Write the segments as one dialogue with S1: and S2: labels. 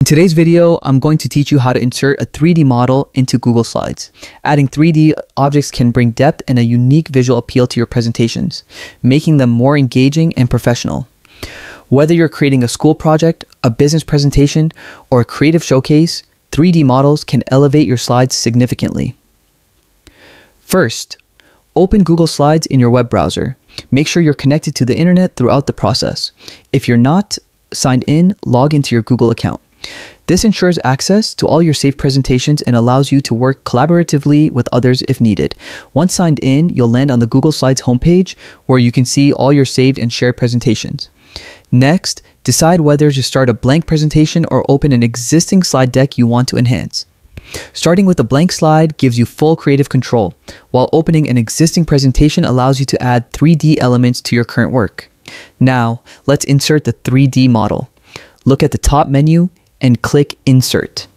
S1: In today's video, I'm going to teach you how to insert a 3D model into Google Slides. Adding 3D objects can bring depth and a unique visual appeal to your presentations, making them more engaging and professional. Whether you're creating a school project, a business presentation, or a creative showcase, 3D models can elevate your slides significantly. First, open Google Slides in your web browser. Make sure you're connected to the internet throughout the process. If you're not signed in, log into your Google account. This ensures access to all your saved presentations and allows you to work collaboratively with others if needed. Once signed in, you'll land on the Google Slides homepage where you can see all your saved and shared presentations. Next, decide whether to start a blank presentation or open an existing slide deck you want to enhance. Starting with a blank slide gives you full creative control, while opening an existing presentation allows you to add 3D elements to your current work. Now, let's insert the 3D model. Look at the top menu and click Insert.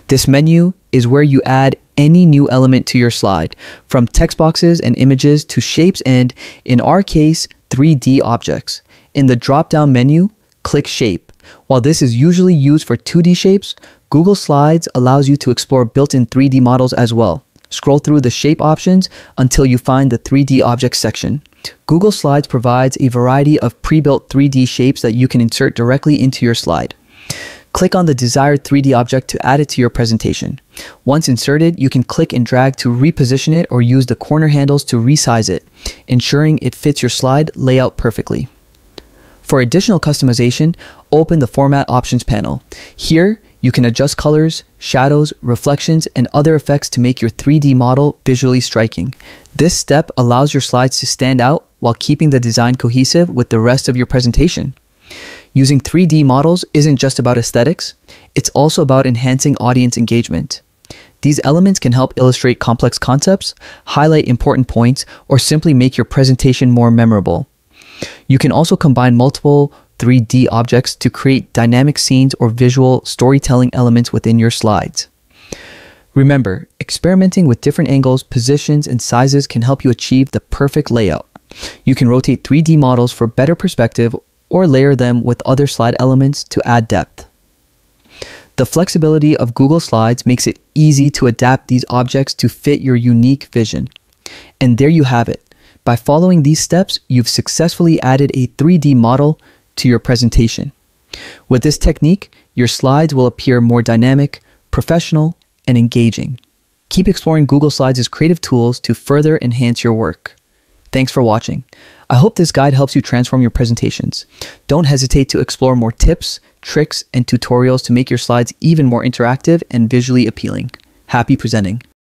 S1: This menu is where you add any new element to your slide, from text boxes and images to shapes and, in our case, 3D objects. In the drop-down menu, click Shape. While this is usually used for 2D shapes, Google Slides allows you to explore built-in 3D models as well. Scroll through the shape options until you find the 3D objects section. Google Slides provides a variety of pre-built 3D shapes that you can insert directly into your slide. Click on the desired 3D object to add it to your presentation. Once inserted, you can click and drag to reposition it or use the corner handles to resize it, ensuring it fits your slide layout perfectly. For additional customization, open the Format Options panel. Here, you can adjust colors, shadows, reflections, and other effects to make your 3D model visually striking. This step allows your slides to stand out while keeping the design cohesive with the rest of your presentation. Using 3D models isn't just about aesthetics, it's also about enhancing audience engagement. These elements can help illustrate complex concepts, highlight important points, or simply make your presentation more memorable. You can also combine multiple 3D objects to create dynamic scenes or visual storytelling elements within your slides. Remember, experimenting with different angles, positions, and sizes can help you achieve the perfect layout. You can rotate 3D models for better perspective or layer them with other slide elements to add depth. The flexibility of Google Slides makes it easy to adapt these objects to fit your unique vision. And there you have it. By following these steps, you've successfully added a 3D model to your presentation. With this technique, your slides will appear more dynamic, professional, and engaging. Keep exploring Google Slides' creative tools to further enhance your work. Thanks for watching. I hope this guide helps you transform your presentations. Don't hesitate to explore more tips, tricks, and tutorials to make your slides even more interactive and visually appealing. Happy presenting!